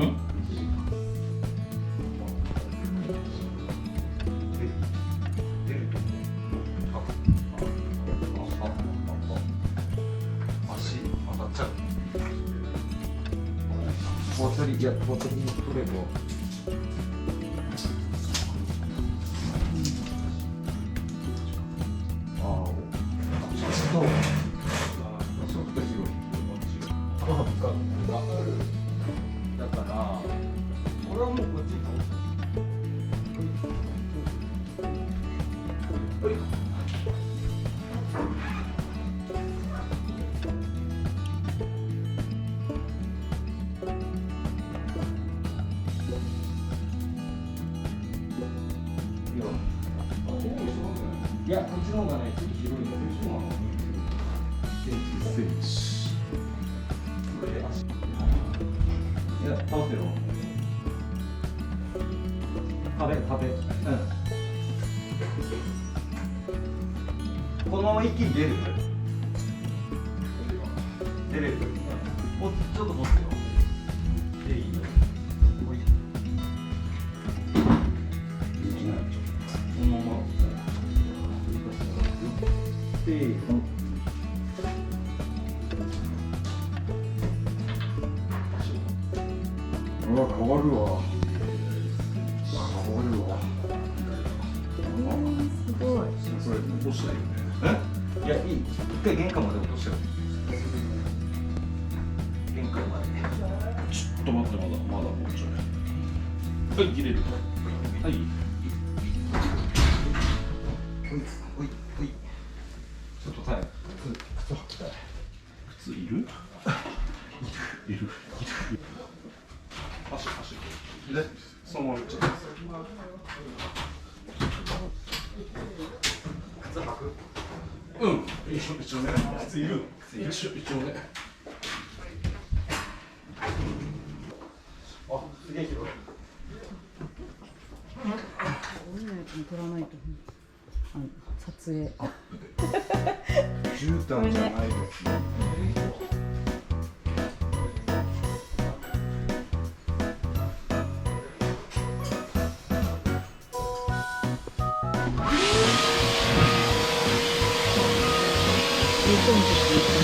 んポートリ、いや、ポートリに取れば。ああ、ちょっと広い。カーブがある。だから、これはもうこっちに倒す。はい。いや、こっちの方がね、ちょっと広いので、そうなの。1センチ。これで足。いや、倒せよ。壁。うん。このまま一気に出る。出れる。もうちょっと持ってよ。で、いいよ。このまま。せーの。うわ、変わるわ。すごい。それ落としたいよね。いや、いい。一回玄関まで落としよう。玄関まで。ちょっと待って、まだもうちょい。はい、切れる。はい。ほい。ちょっとタイム。靴履きたい。靴いる？いる。足。で、そのまま行っちゃった。靴履く？うん。一応ね。靴いる。一応ね。あ、すげえ広い。こういうのやつも撮らないと。撮影。絨毯じゃないですね。2センチ。